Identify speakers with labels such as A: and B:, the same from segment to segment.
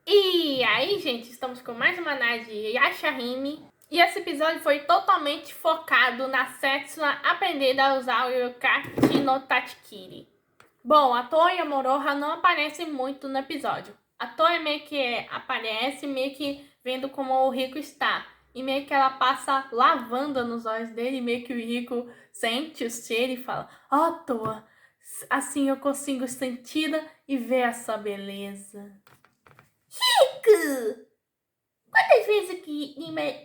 A: E aí, gente, estamos com mais uma análise de Yashahime. E esse episódio foi totalmente focado na Setsuna aprendendo a usar o Yukachi no Tachikiri. Bom, a Toya Moroha não aparece muito no episódio. A Toya meio que aparece meio que vendo como o Rico está. E meio que ela passa lavanda nos olhos dele, e meio que o Rico sente o cheiro e fala: "Ó, Toa, assim eu consigo sentir e ver essa beleza." Rico! Quantas vezes que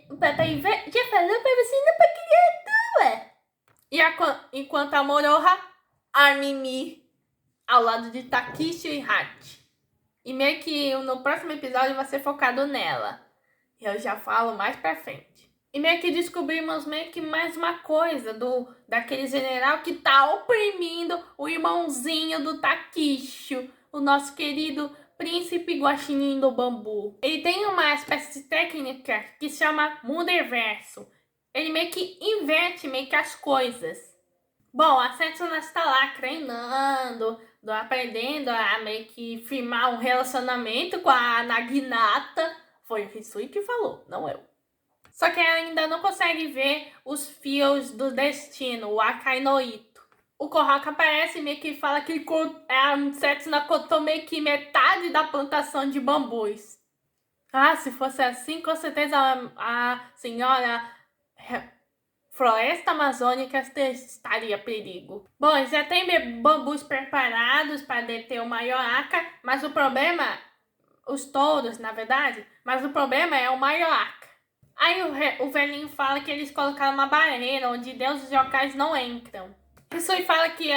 A: o papai já falou pra você não pra criar Toa? E enquanto a Moroha, a Mimi ao lado de Takishi e Hachi. E meio que no próximo episódio vai ser focado nela. Eu já falo mais pra frente. E meio que descobrimos meio que mais uma coisa daquele general que tá oprimindo o irmãozinho do Takishi, o nosso querido príncipe guaxinim do bambu. Ele tem uma espécie de técnica que se chama Mundiverso. Ele meio que inverte meio que as coisas. Bom, a Setsuna está lá treinando, aprendendo a meio que firmar um relacionamento com a Naginata. Foi o Hisui que falou, não eu. Só que ela ainda não consegue ver os fios do destino, o Akai no Ito. O Kohaku aparece e meio que fala que a Setsuna cortou meio que metade da plantação de bambus. Ah, se fosse assim, com certeza a senhora Floresta Amazônica estaria perigo. Bom, já tem bambus preparados para deter o Maioaka, mas o problema, os touros, na verdade, mas o problema é o Maioaka. Aí o velhinho fala que eles colocaram uma barreira onde deuses yokais não entram. Hisui fala que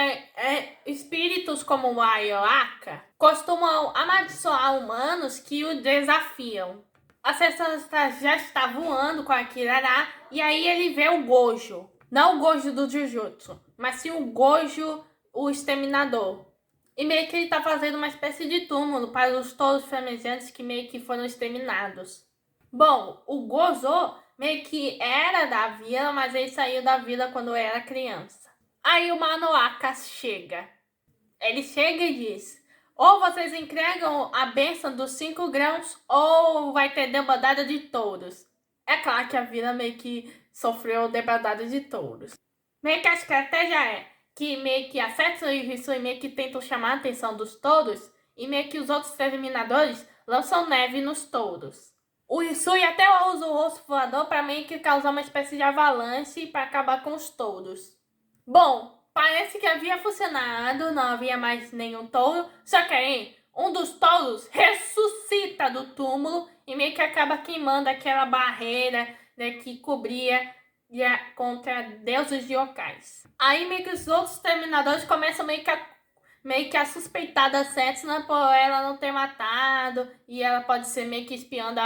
A: espíritos como o Maioaka costumam amaldiçoar humanos que o desafiam. A Setsuna já está voando com a Kirara e aí ele vê o Gojo. Não o Gojo do Jujutsu, mas sim o Gojo, o Exterminador. E meio que ele está fazendo uma espécie de túmulo para os touros flamejantes que meio que foram exterminados. Bom, o Gozo meio que era da vila, mas ele saiu da vila quando era criança. Aí o Manoaka chega. Ele chega e diz: ou vocês entregam a bênção dos 5 grãos, ou vai ter debandada de touros. É claro que a vila meio que sofreu debandada de touros. Meio que a estratégia é que meio que a Setsuna e o Hisui meio que tentam chamar a atenção dos touros, e meio que os outros terminadores lançam neve nos touros. O Hisui até usa o osso voador para meio que causar uma espécie de avalanche para acabar com os touros. Bom, parece que havia funcionado, não havia mais nenhum touro, só que aí um dos touros ressuscita do túmulo e meio que acaba queimando aquela barreira, né, que cobria contra deuses de yokais. Aí meio que os outros terminadores começam meio que a suspeitar da Setsuna por ela não ter matado, e ela pode ser meio que espiando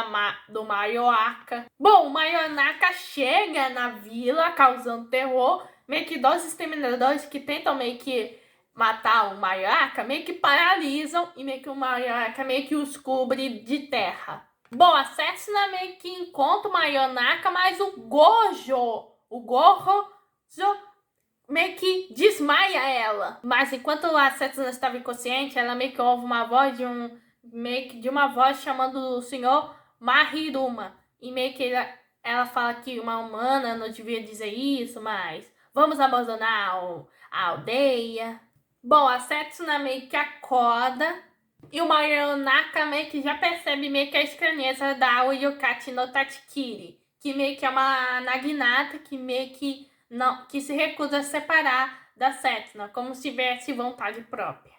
A: do Maioaka. Bom, o Maioaka chega na vila causando terror, meio que 2 exterminadores que tentam meio que matar o Maioaka, meio que paralisam e meio que o Maioaka meio que os cobre de terra. Bom, a Setsuna meio que encontra o Maioaka, mas o Gojo meio que desmaia ela. Mas enquanto a Setsuna estava inconsciente, ela meio que ouve uma voz de uma voz chamando o senhor Mahiruma. E meio que ela fala que uma humana não devia dizer isso, mas vamos abandonar a aldeia. Bom, a Setsuna meio que acorda e o Maioaka meio que já percebe meio que a estranheza da Yukachi no Tachikiri, que meio que é uma Naginata que meio que se recusa a separar da Setsuna, como se tivesse vontade própria.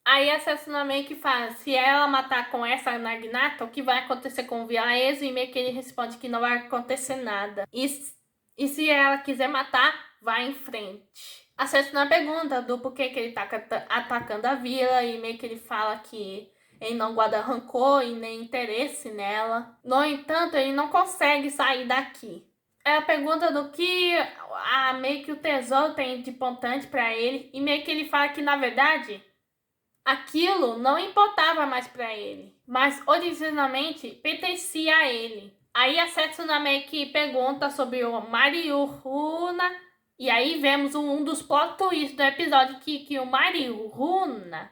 A: Aí a Setsuna meio que fala, se ela matar com essa Naginata, o que vai acontecer com o Vilaeso? E meio que ele responde que não vai acontecer nada. E se ela quiser matar, vai em frente. A Setsuna pergunta do porquê que ele tá atacando a vila, e meio que ele fala que ele não guarda rancor e nem interesse nela. No entanto, ele não consegue sair daqui. Ela pergunta do que meio que o tesouro tem de importante para ele, e meio que ele fala que, na verdade, aquilo não importava mais para ele, mas originalmente pertencia a ele. Aí a Setsuna meio que pergunta sobre o Mariuruna E aí vemos um dos plot twists do episódio que o Marihuna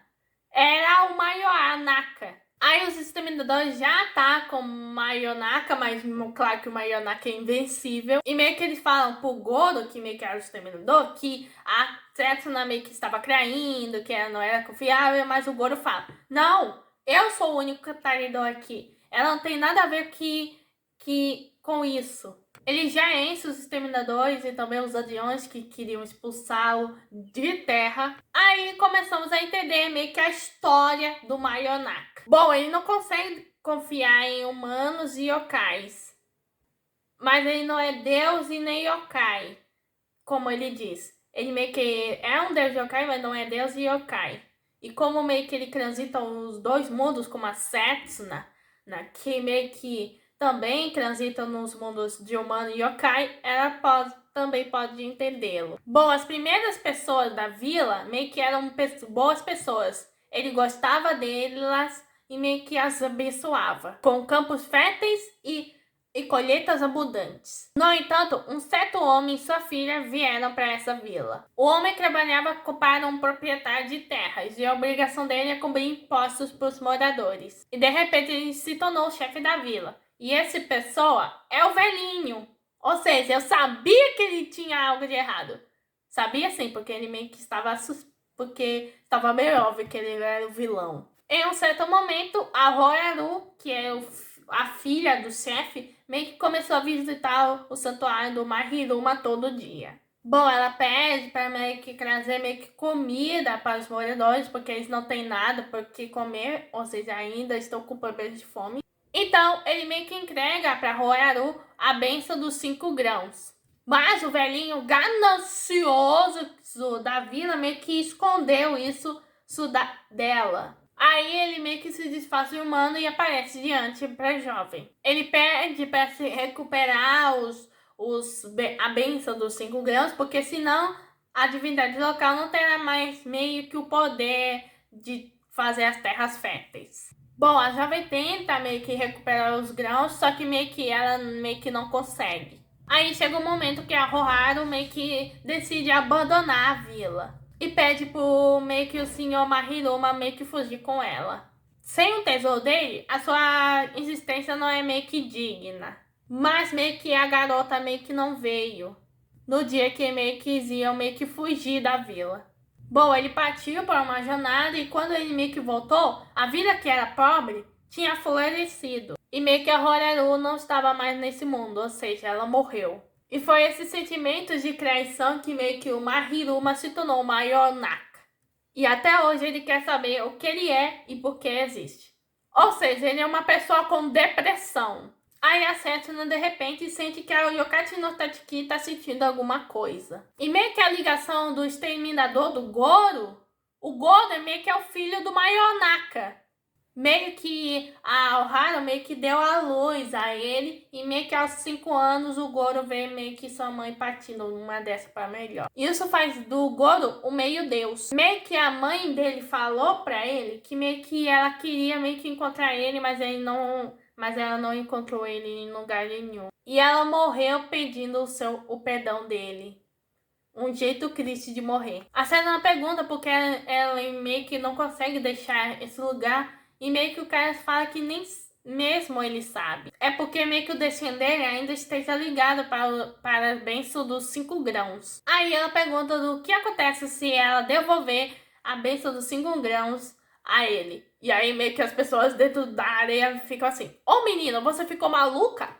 A: era o maior Naka. Aí os exterminadores já atacam o Mayonaka, mas claro que o Mayonaka é invencível. E meio que eles falam pro Goro, que meio que era o exterminador, que a Setsuna meio que estava traindo, que ela não era confiável, mas o Goro fala, não, eu sou o único traidor aqui. Ela não tem nada a ver com isso. Ele já enche os exterminadores e também os aviões que queriam expulsá-lo de terra. Aí começamos a entender meio que a história do Mayonaka. Bom, ele não consegue confiar em humanos e yokais. Mas ele não é Deus e nem yokai, como ele diz. Ele meio que é um Deus yokai, mas não é Deus e yokai. E como meio que ele transita os dois mundos, como a Setsuna, que meio que também transita nos mundos de humano e yokai, ela também pode entendê-lo. Bom, as primeiras pessoas da vila meio que eram boas pessoas. Ele gostava delas e meio que as abençoava, com campos férteis e colheitas abundantes. No entanto, um certo homem e sua filha vieram para essa vila. O homem trabalhava para um proprietário de terras e a obrigação dele é cobrir impostos para os moradores. E de repente ele se tornou o chefe da vila. E essa pessoa é o velhinho. Ou seja, eu sabia que ele tinha algo de errado. Sabia sim, porque ele meio que porque estava meio óbvio que ele era o vilão. Em um certo momento, a Royaru, que é a filha do chefe, meio que começou a visitar o santuário do Marihuma todo dia. Bom, ela pede para meio que trazer meio que comida para os moradores, porque eles não têm nada por que comer, ou seja, ainda estão com problemas de fome. Então, ele meio que entrega para Royaru a benção dos 5 grãos. Mas o velhinho ganancioso da vila meio que escondeu isso dela. Aí ele meio que se desfaz de humano e aparece diante para jovem. Ele pede para se recuperar a benção dos 5 grãos, porque senão a divindade local não terá mais meio que o poder de fazer as terras férteis. Bom, a jovem tenta meio que recuperar os grãos, só que meio que ela meio que não consegue. Aí chega um momento que a Roharu meio que decide abandonar a vila e pede pro meio que o senhor Marihuma meio que fugir com ela. Sem o tesouro dele, a sua existência não é meio que digna. Mas meio que a garota meio que não veio no dia que meio que iam meio que fugir da vila. Bom, ele partiu para uma jornada e quando ele meio que voltou, a vila que era pobre tinha florescido. E meio que a Roraru não estava mais nesse mundo, ou seja, ela morreu. E foi esse sentimento de traição que meio que o Marihuma se tornou o maior Naka. E até hoje ele quer saber o que ele é e por que existe. Ou seja, ele é uma pessoa com depressão. Aí a Setsuna de repente sente que a Yokachi no Tatsuki tá sentindo alguma coisa. E meio que a ligação do exterminador do Goro, o Goro é meio que é o filho do maior Naka. Meio que a Ohara meio que deu a luz a ele e meio que aos 5 anos o Goro vê meio que sua mãe partindo uma dessa para melhor. Isso faz do Goro o meio deus. Meio que a mãe dele falou para ele que meio que ela queria meio que encontrar ele, mas ela não encontrou ele em lugar nenhum. E ela morreu pedindo o perdão dele. Um jeito triste de morrer. A Senna pergunta porque ela meio que não consegue deixar esse lugar. E meio que o cara fala que nem mesmo ele sabe. É porque meio que o destino dele ainda esteja ligado para a bênção dos 5 grãos. Aí ela pergunta do que acontece se ela devolver a bênção dos 5 grãos a ele. E aí meio que as pessoas dentro da areia ficam assim: Ô menino, você ficou maluca?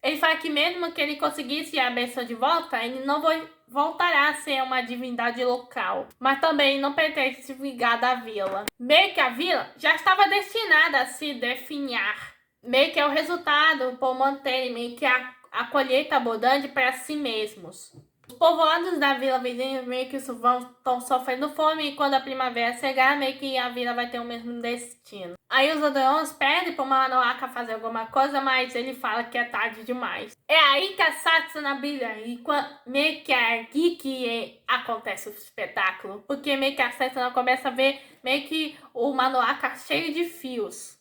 A: Ele fala que mesmo que ele conseguisse a bênção de volta, ele não voltará a ser uma divindade local, mas também não pretende se vingar da vila. Meio que a vila já estava destinada a se definhar. Meio que é o resultado por manterem meio que a colheita abundante para si mesmos. Os povoados da vila vizinha meio que estão sofrendo fome e quando a primavera chegar, meio que a vila vai ter o mesmo destino. Aí os Odeons pedem para o Manoaka fazer alguma coisa, mas ele fala que é tarde demais. É aí que a Satsuna brilha e meio que é aqui que acontece o espetáculo. Porque meio que a Satsuna começa a ver meio que o Manoaka cheio de fios.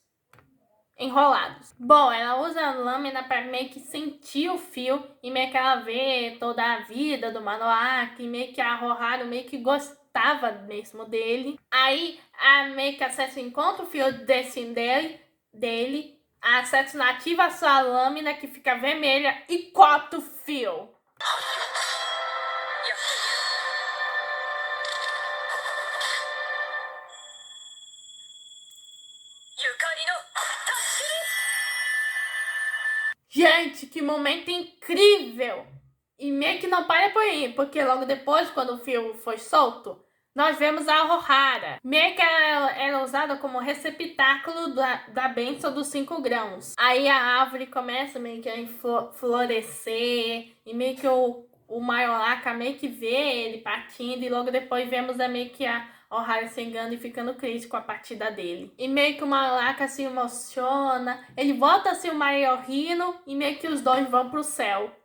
A: enrolados. Bom, ela usa a lâmina para meio que sentir o fio e meio que ela vê toda a vida do Manoá, que meio que a Roharu meio que gostava mesmo dele. Aí a meio que a Setsu encontra o fio dele, a Setsu ativa a sua lâmina que fica vermelha e corta o fio. Gente, que momento incrível! E meio que não para por aí, porque logo depois, quando o fio foi solto, nós vemos a Rohara. Meio que ela era usada como receptáculo da bênção dos 5 grãos. Aí a árvore começa meio que a florescer, e meio que o Maiolaka meio que vê ele partindo, e logo depois vemos meio que a Rohara se engana e ficando triste com a partida dele. E meio que o Maiolaka se emociona, ele volta a ser o Maiorino, e meio que os dois vão pro céu.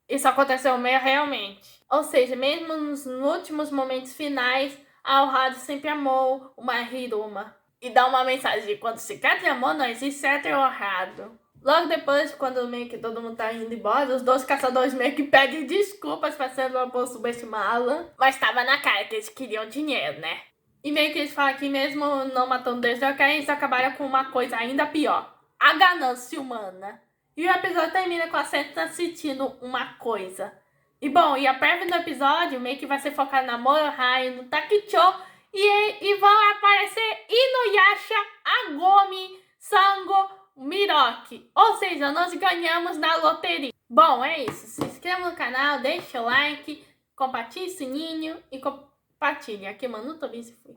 A: Isso aconteceu meio realmente. Ou seja, mesmo nos últimos momentos finais, a Rohara sempre amou uma Hiruma. E dá uma mensagem de quando se quer de amor, não existe certo e errado. Logo depois, quando meio que todo mundo tá indo embora, os dois caçadores meio que pedem desculpas pra ser uma boa subestimá-la. Mas tava na cara que eles queriam dinheiro, né? E meio que eles falam que mesmo não matando Deus, eles acabaram com uma coisa ainda pior. A ganância humana. E o episódio termina com a Setsu assistindo uma coisa. E bom, e a prévia do episódio meio que vai ser focada na Moroha e no Takicho. E vão aparecer Inuyasha, Agomi, Sango, Miroki. Ou seja, nós ganhamos na loteria. Bom, é isso. Se inscreva no canal, deixa o like, compartilhe o sininho e compartilhe. Aqui, Manu, Tobias e fui.